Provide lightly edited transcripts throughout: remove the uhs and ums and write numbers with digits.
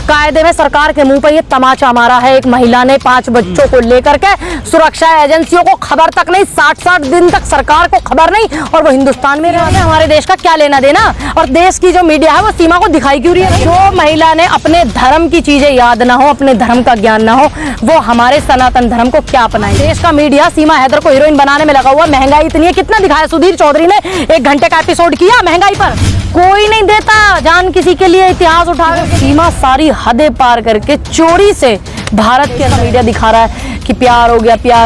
कायदे में सरकार के मुंह पर ये तमाचा मारा है। एक महिला ने 5 बच्चों को लेकर के सुरक्षा एजेंसियों को खबर तक नहीं, 60-60 दिन तक सरकार को खबर नहीं, और वो हिंदुस्तान में रह रहे हैं। हमारे देश का क्या लेना देना? और देश की जो मीडिया है वो सीमा को दिखाई क्यों रही है? जो महिला ने अपने धर्म की चीजें याद ना हो, अपने धर्म का ज्ञान ना हो, वो हमारे सनातन धर्म को क्या अपनाए? देश का मीडिया सीमा हैदर को हीरोइन बनाने में लगा हुआ। महंगाई इतनी है, कितना दिखाया सुधीर चौधरी ने? 1 घंटे का एपिसोड किया महंगाई पर। कोई नहीं देता जान किसी के लिए, इतिहास उठा कर सीमा सारी हदें पार करके चोरी से भारत के अंदर मीडिया दिखा रहा है कि प्यार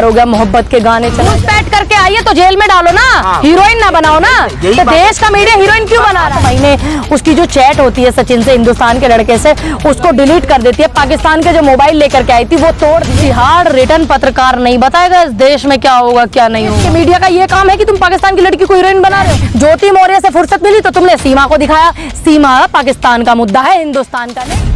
हो गया, मोहब्बत के गाने चले। पैट करके आइए तो जेल में डालो ना, हीरोइन ना बनाओ ना। तो देश का मीडिया हीरोइन क्यों बना रहा है? महीने उसकी जो चैट होती है सचिन से, हिंदुस्तान के लड़के से, उसको डिलीट कर देती है। पाकिस्तान के जो मोबाइल लेकर के आई थी वो तोड़ दी। तिहाड़ रिटर्न पत्रकार नहीं बताएगा इस देश में क्या होगा क्या नहीं होगा। मीडिया का ये काम है कि तुम पाकिस्तान की लड़की को हीरोइन बना रहे हो। ज्योति मौर्य से फुर्सत मिली तो तुमने सीमा को दिखाया। सीमा पाकिस्तान का मुद्दा है, हिंदुस्तान का नहीं।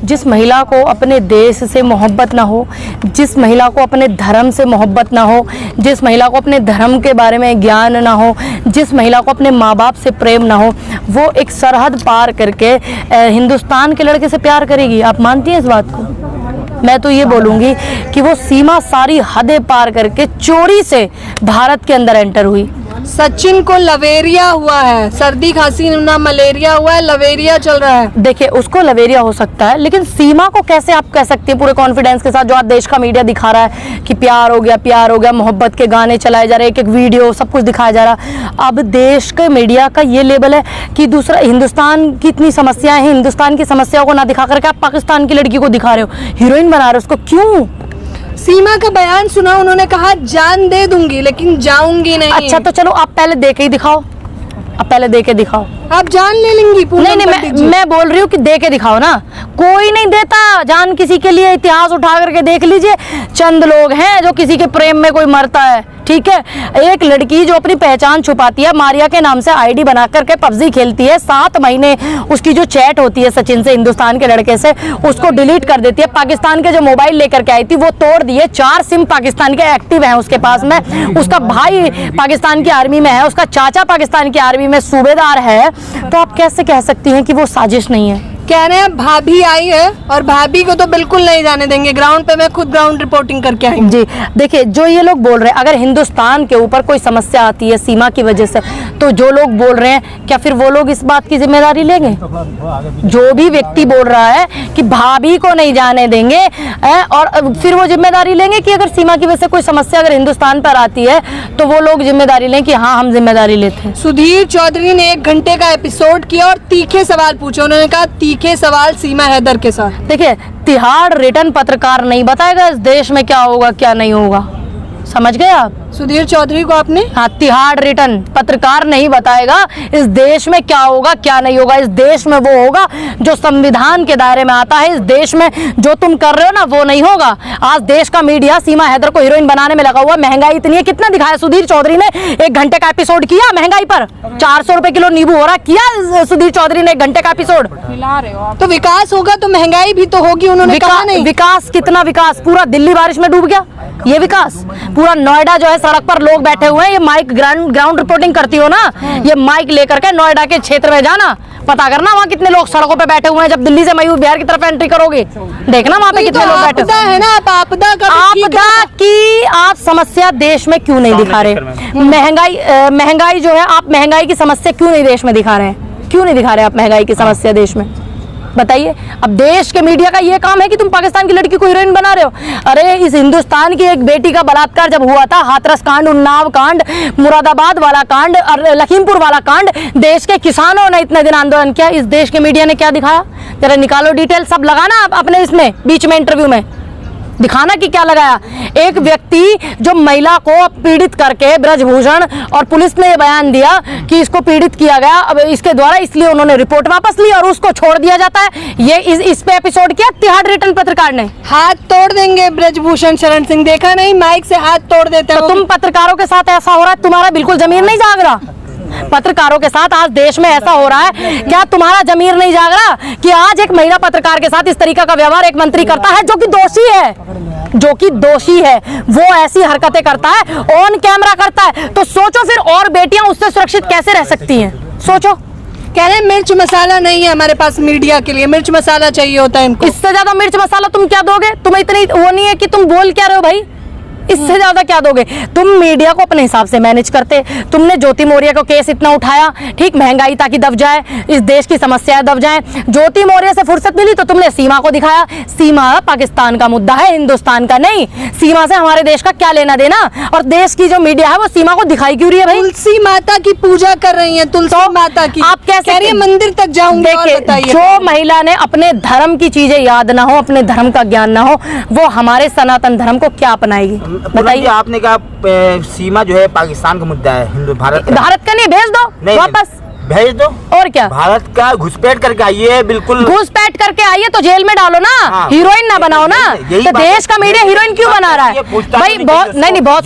जिस महिला को अपने देश से मोहब्बत ना हो, जिस महिला को अपने धर्म से मोहब्बत ना हो, जिस महिला को अपने धर्म के बारे में ज्ञान ना हो, जिस महिला को अपने माँ बाप से प्रेम ना हो, वो एक सरहद पार करके हिंदुस्तान के लड़के से प्यार करेगी? आप मानती हैं इस बात को? मैं तो ये बोलूँगी कि वो सीमा सारी हदें पार करके चोरी से भारत के अंदर एंटर हुई। सचिन को लवेरिया हुआ है, सर्दी खांसी ना मलेरिया हुआ है, लवेरिया चल रहा है। देखिए उसको लवेरिया हो सकता है, लेकिन सीमा को कैसे आप कह सकते हैं पूरे कॉन्फिडेंस के साथ, जो आज देश का मीडिया दिखा रहा है कि प्यार हो गया, मोहब्बत के गाने चलाए जा रहे हैं, एक वीडियो सब कुछ दिखाया जा रहा। अब देश के मीडिया का ये लेवल है कि दूसरा हिंदुस्तान की इतनी समस्याएं हैं, हिंदुस्तान की समस्याओं को ना दिखा करके आप पाकिस्तान की लड़की को दिखा रहे हो, हीरोइन बना रहे हो उसको। क्यों? सीमा का बयान सुना, उन्होंने कहा जान दे दूंगी लेकिन जाऊंगी नहीं। अच्छा तो चलो आप पहले दे के ही दिखाओ, अब पहले दे के दिखाओ। आप जान ले लेंगी? नहीं, मैं बोल रही हूँ कि दे के दिखाओ ना। कोई नहीं देता जान किसी के लिए, इतिहास उठा करके देख लीजिए। चंद लोग हैं जो किसी के प्रेम में कोई मरता है, ठीक है। एक लड़की जो अपनी पहचान छुपाती है, मारिया के नाम से आईडी बना करके पबजी खेलती है, 7 महीने उसकी जो चैट होती है सचिन से, हिंदुस्तान के लड़के से, उसको डिलीट कर देती है। पाकिस्तान के जो मोबाइल लेकर के आई थी वो तोड़ दिए। 4 सिम पाकिस्तान के एक्टिव हैं उसके पास में। उसका भाई पाकिस्तान की आर्मी में है, उसका चाचा पाकिस्तान की आर्मी में सूबेदार है। तो आप कैसे कह सकती हैं कि वो साजिश नहीं है? कह रहे हैं भाभी आई है और भाभी को तो बिल्कुल नहीं जाने देंगे ग्राउंड पे। मैं खुद ग्राउंड रिपोर्टिंग करके आई। जी देखिए, जो ये लोग बोल रहे हैं, अगर हिंदुस्तान के ऊपर कोई समस्या आती है सीमा की वजह से, तो जो लोग बोल रहे हैं क्या फिर वो लोग इस बात की जिम्मेदारी लेंगे? जो भी व्यक्ति बोल रहा है कि भाभी को नहीं जाने देंगे और फिर वो जिम्मेदारी लेंगे कि अगर सीमा की वजह से कोई समस्या अगर हिंदुस्तान पर आती है तो वो लोग जिम्मेदारी लें कि हाँ हम जिम्मेदारी लेते हैं। सुधीर चौधरी ने 1 घंटे का एपिसोड किया और तीखे सवाल पूछे। उन्होंने कहा तीखे सवाल सीमा हैदर के साथ। देखिए तिहाड़ रिटर्न पत्रकार नहीं बताएगा इस देश में क्या होगा क्या नहीं होगा, समझ गए आप? सुधीर चौधरी को आपने? हाँ, तिहाड़ रिटर्न पत्रकार नहीं बताएगा इस देश में क्या होगा क्या नहीं होगा। इस देश में वो होगा जो संविधान के दायरे में आता है। इस देश में जो तुम कर रहे हो ना वो नहीं होगा। आज देश का मीडिया सीमा हैदर को हीरोइन बनाने में लगा हुआ। महंगाई इतनी है, कितना दिखाया सुधीर चौधरी ने? 1 घंटे का एपिसोड किया महंगाई पर। 400 रुपए किलो नींबू हो रहा, किया सुधीर चौधरी ने 1 घंटे का एपिसोड। तो विकास होगा तो महंगाई भी तो होगी, उन्होंने कहा नहीं। विकास कितना विकास? पूरा दिल्ली बारिश में डूब गया ये विकास। पूरा नोएडा जो है सड़क पर लोग बैठे हुए हैं। ये माइक ग्राउंड रिपोर्टिंग करती हो ना, ये माइक लेकर के नोएडा के क्षेत्र में जाना, पता करना वहाँ कितने लोग सड़कों पे बैठे हुए हैं। जब दिल्ली से मयूर बिहार की तरफ एंट्री करोगे देखना वहाँ पे कितने लोग बैठे है ना। आप आपदा की आप समस्या देश में क्यों नहीं दिखा रहे? महंगाई जो है, आप महंगाई की समस्या क्यों नहीं देश में दिखा रहे हैं? क्यों नहीं दिखा रहे आप महंगाई की समस्या देश में? बताइए। अब देश के मीडिया का ये काम है कि तुम पाकिस्तान की लड़की को हीरोइन बना रहे हो। अरे इस हिंदुस्तान की एक बेटी का बलात्कार जब हुआ था, हाथरस कांड, उन्नाव कांड, मुरादाबाद वाला कांड और लखीमपुर वाला कांड, देश के किसानों ने इतने दिन आंदोलन किया। इस देश के मीडिया ने क्या दिखाया? जरा निकालो डिटेल, सब लगाना अपने इसमें बीच में इंटरव्यू में दिखाना कि क्या लगाया। एक व्यक्ति जो महिला को पीड़ित करके, ब्रजभूषण, और पुलिस ने ये बयान दिया कि इसको पीड़ित किया गया अब इसके द्वारा, इसलिए उन्होंने रिपोर्ट वापस ली और उसको छोड़ दिया जाता है। ये इस पे एपिसोड किया तिहाड़ रिटर्न पत्रकार ने। हाथ तोड़ देंगे ब्रजभूषण शरण सिंह, देखा नहीं? माइक से हाथ तोड़ देते हैं। तो तुम पत्रकारों के साथ ऐसा हो रहा है, तुम्हारा बिल्कुल जमीर नहीं जाग रहा? पत्रकारों के साथ आज देश में ऐसा हो रहा है, क्या तुम्हारा जमीर नहीं जाग रहा कि आज एक महिला पत्रकार के साथ इस तरीका का व्यवहार एक मंत्री करता है जो कि दोषी है, वो ऐसी हरकतें करता है, ऑन कैमरा करता है। तो सोचो फिर और बेटियां उससे सुरक्षित कैसे रह सकती हैं? सोचो। कह रहे हैं मिर्च मसाला नहीं है हमारे पास मीडिया के लिए, मिर्च मसाला चाहिए होता है इनको। इससे ज्यादा मिर्च मसाला तुम क्या दोगे? तुम्हें इतनी वो नहीं है कि तुम बोल क्या रहे हो भाई? इससे ज्यादा क्या दोगे? तुम मीडिया को अपने हिसाब से मैनेज करते। तुमने ज्योति मौर्य को केस इतना उठाया, ठीक, महंगाई ताकि दब जाए, इस देश की समस्याएं दब जाए। ज्योति मौर्य से फुर्सत मिली तो तुमने सीमा को दिखाया। सीमा पाकिस्तान का मुद्दा है, हिंदुस्तान का नहीं। सीमा से हमारे देश का क्या लेना देना? और देश की जो मीडिया है वो सीमा को दिखाई क्यों रही है भाई? तुलसी माता की पूजा कर रही है, तुलसी माता की। आप कैसे कह रही है मंदिर तक जाऊंगी? देखिए, जो महिला ने अपने धर्म की चीजें याद ना हो, अपने धर्म का ज्ञान ना हो, वो हमारे सनातन धर्म को क्या अपनाएगी? बताइए। आपने कहा सीमा जो है पाकिस्तान का मुद्दा है, हिंदू भारत का नहीं, भेज दो वापस, भेज दो। और क्या, भारत का घुसपैठ करके आइए, बिल्कुल घुसपैठ करके आइए तो जेल में डालो ना। हाँ, हीरोइन ना बनाओ ना। तो देश का मीडिया हीरोइन क्यों बना रहा है भाई? बहुत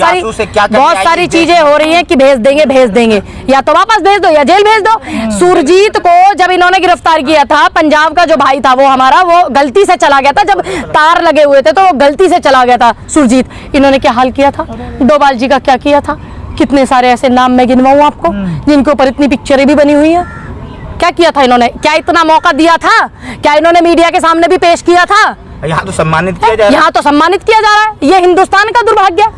सारी चीजें हो रही हैं कि भेज देंगे, या तो वापस भेज दो या जेल भेज दो। सुरजीत को जब इन्होंने गिरफ्तार किया था, पंजाब का जो भाई था वो हमारा, वो गलती से चला गया था, जब तार लगे हुए थे तो वो गलती से चला गया था सुरजीत। इन्होंने क्या हाल किया था? डोभाल जी का क्या किया था? कितने सारे ऐसे नाम मैं गिनवाऊं आपको जिनके ऊपर इतनी पिक्चरें भी बनी हुई हैं। क्या किया था इन्होंने? क्या इतना मौका दिया था? क्या इन्होंने मीडिया के सामने भी पेश किया था? यहाँ तो सम्मानित किया जा रहा है। यहाँ तो सम्मानित किया जा रहा है। ये हिंदुस्तान का दुर्भाग्य।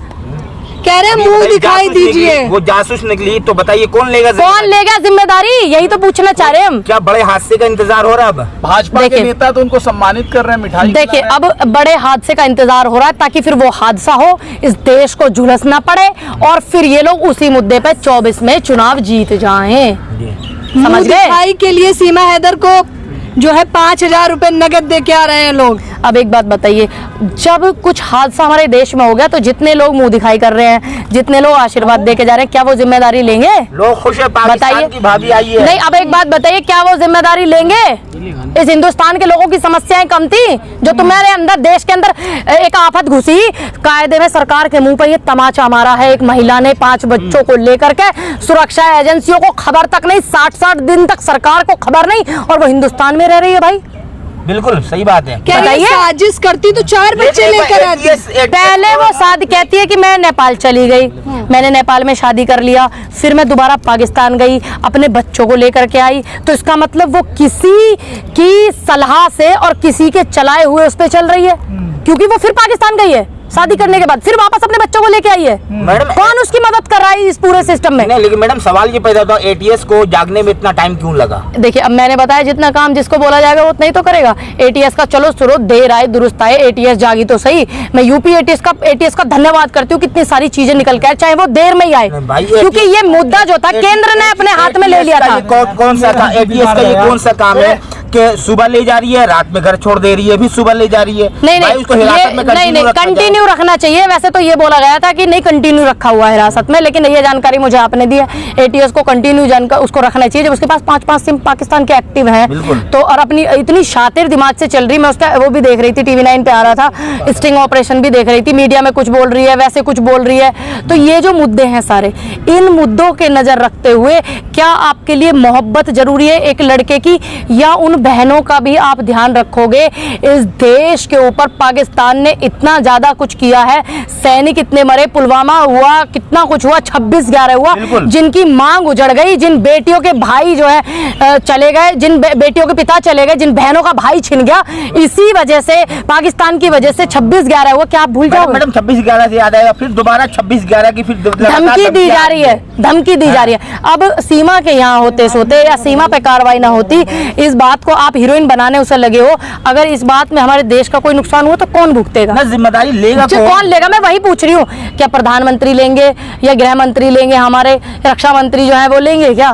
कह रहे हैं मुंह दिखाई दीजिए। वो जासूस निकली तो बताइए कौन लेगा जिम्मेदारी? यही तो पूछना चाह रहे हैं हम। क्या बड़े हादसे का इंतजार हो रहा है? अब भाजपा के नेता तो उनको सम्मानित कर रहे हैं, मिठाई देखिए, अब बड़े हादसे का इंतजार हो रहा है ताकि फिर वो हादसा हो, इस देश को झुलसना पड़े और फिर ये लोग उसी मुद्दे पे 24 में चुनाव जीत जाएं। समझ गए? दिखाई के लिए सीमा हैदर को जो है 5,000 रुपए नगद दे के आ रहे हैं लोग। अब एक बात बताइए, जब कुछ हादसा हमारे देश में हो गया तो जितने लोग मुंह दिखाई कर रहे हैं, जितने लोग आशीर्वाद दे के जा रहे हैं, क्या वो जिम्मेदारी लेंगे? लोग खुश है, पाकिस्तान की भाभी आई है। नहीं, अब एक बात बताइए, क्या वो जिम्मेदारी लेंगे? इस हिंदुस्तान के लोगों की समस्याएं कम थी जो तुम्हारे अंदर, देश के अंदर एक आफत घुसी? कायदे में सरकार के मुंह पर ये तमाचा मारा है। एक महिला ने 5 बच्चों को लेकर के, सुरक्षा एजेंसियों को खबर तक नहीं, 60-60 दिन तक सरकार को खबर नहीं, और वो हिंदुस्तान में रह रही है भाई। बिल्कुल सही बात है। बताइए, साजिश करती तो 4 बच्चे लेकर आती। पहले वो शादी कहती है कि मैं नेपाल चली गई, मैंने नेपाल में शादी कर लिया, फिर मैं दोबारा पाकिस्तान गई, अपने बच्चों को लेकर के आई। तो इसका मतलब वो किसी की सलाह से और किसी के चलाए हुए उस पे चल रही है, क्योंकि वो फिर पाकिस्तान गई है शादी करने के बाद, फिर वापस अपने बच्चों को लेके आई है। मैडम, कौन उसकी मदद कर रहा है इस पूरे सिस्टम में? नहीं, लेकिन मैडम सवाल ये पैदा होता है, एटीएस को जागने में इतना टाइम क्यों लगा? देखिए, अब मैंने बताया जितना काम जिसको बोला जाएगा वो उतना ही तो करेगा। एटीएस का चलो सुनो, देर आए दुरुस्त आए, एटीएस जागी तो सही। मैं यूपी एटीएस का धन्यवाद करती हूँ, कितनी सारी चीजें निकल के आए, चाहे वो देर में ही आए, क्योंकि ये मुद्दा जो था केंद्र ने अपने हाथ में ले लिया था। कौन सा था एटीएस का? ये कौन सा काम है कि सुबह ले जा रही है, रात में घर छोड़ दे रही है, फिर सुबह ले जा रही है? नहीं, कंटिन्यू रखना चाहिए। वैसे तो ये बोला गया था कि नहीं, कंटिन्यू रखा हुआ है हिरासत में, लेकिन ये जानकारी मुझे आपने दी है, एटीएस को कंटिन्यू जानकर उसको रखना चाहिए। जब उसके पास 5-5 सिम पाकिस्तान के एक्टिव हैं तो, और अपनी इतनी शातिर दिमाग से चल रही, मैं उसका वो भी देख रही थी, TV9 पे आ रहा था, स्टिंग ऑपरेशन भी देख रही थी, मीडिया में कुछ बोल रही है, वैसे कुछ बोल रही है। तो ये जो मुद्दे हैं सारे, इन मुद्दों के नजर रखते हुए क्या आपके लिए मोहब्बत जरूरी है एक लड़के की, या उन बहनों का भी आप ध्यान रखोगे? इस देश के ऊपर पाकिस्तान ने इतना ज्यादा कुछ किया है, सैनिक इतने मरे, पुलवामा हुआ, कितना कुछ हुआ, 26/11 हुआ, जिनकी मांग उजड़ गई, जिन बेटियों के भाई जो है चले गए, जिन बेटियों के पिता चले गए, जिन बहनों का भाई छिन गया, इसी वजह से, पाकिस्तान की वजह से 26/11 हुआ। क्या आप भूल जाओगे? मैडम 26/11 से याद आएगा, फिर दोबारा 26/11 की फिर धमकी दी जा रही है, धमकी दी जा रही है। अब सीमा के यहाँ होते सोते या सीमा पे कार्रवाई ना होती, इस बात को आप हीरोइन बनाने उसे लगे हो। अगर इस बात में हमारे देश का कोई नुकसान हुआ तो कौन भुगतेगा? जिम्मेदारी लेगा कौन लेगा? मैं वही पूछ रही हूँ, क्या प्रधानमंत्री लेंगे या गृह मंत्री लेंगे? हमारे रक्षा मंत्री जो है वो लेंगे क्या?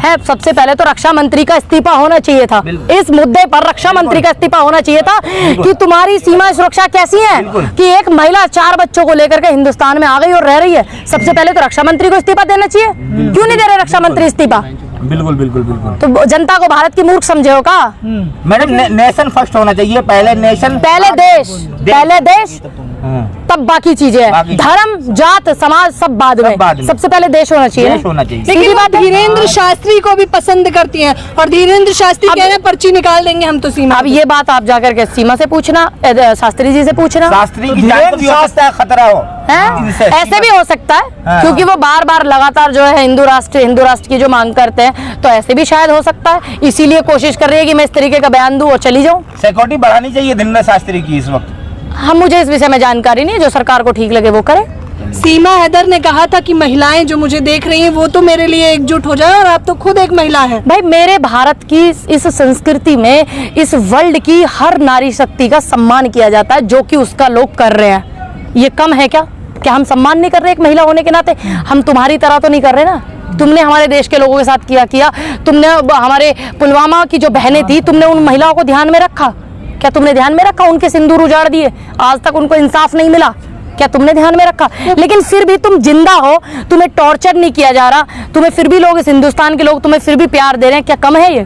है, सबसे पहले तो रक्षा मंत्री का इस्तीफा होना चाहिए था। इस मुद्दे पर रक्षा मंत्री का इस्तीफा होना चाहिए था कि तुम्हारी सीमा सुरक्षा कैसी है कि एक महिला 4 बच्चों को लेकर के हिंदुस्तान में आ गई और रह रही है। सबसे पहले तो रक्षा मंत्री को इस्तीफा देना चाहिए। क्यों नहीं दे रहे रक्षा मंत्री इस्तीफा? बिल्कुल बिल्कुल बिल्कुल। तो जनता को भारत की मूर्ख समझे हो का? मैडम नेशन फर्स्ट होना चाहिए, पहले नेशन, पहले देश तब बाकी चीजें हैं। बाकी- धर्म, जात, समाज सब बाद में, सबसे पहले देश होना चाहिए देश होना चाहिए। सीधी लेकिन बात है। धीरेन्द्र शास्त्री को भी पसंद करती हैं और धीरेन्द्र शास्त्री कह रहे हैं पर्ची निकाल देंगे हम तो सीमा अब ये बात आप जाकर के सीमा से पूछना, शास्त्री जी से पूछना, शास्त्री की जान को भी हो सकता है खतरा हो है? ऐसे भी हो सकता है हाँ। क्योंकि वो बार बार लगातार जो है हिंदू राष्ट्र की जो मांग करते हैं, तो ऐसे भी शायद हो सकता है, इसीलिए कोशिश कर रही है कि मैं इस तरीके का बयान दूं और चली जाऊं। सिक्योरिटी बढ़ानी चाहिए धीरेन्द्र शास्त्री की इस वक्त। हम मुझे इस विषय में जानकारी नहीं है, जो सरकार को ठीक लगे वो करे। सीमा हैदर ने कहा था कि महिलाएं जो मुझे देख रही हैं वो तो मेरे लिए एकजुट हो जाए, और आप तो खुद एक महिला हैं। भाई मेरे भारत की इस संस्कृति में, इस वर्ल्ड की हर नारी शक्ति का सम्मान किया जाता है, जो कि उसका लोग कर रहे हैं। ये कम है क्या हम सम्मान नहीं कर रहे एक महिला होने के नाते? हम तुम्हारी तरह तो नहीं कर रहे ना। तुमने हमारे देश के लोगों के साथ किया तुमने हमारे पुलवामा की जो बहनें थी, तुमने उन महिलाओं को ध्यान में रखा क्या? तुमने ध्यान में रखा? उनके सिंदूर उजाड़ दिए, आज तक उनको इंसाफ नहीं मिला, क्या तुमने ध्यान में रखा? लेकिन फिर भी तुम जिंदा हो, तुम्हें टॉर्चर नहीं किया जा रहा, तुम्हें फिर भी लोग, इस हिंदुस्तान के लोग तुम्हें फिर भी प्यार दे रहे हैं, क्या कम है ये?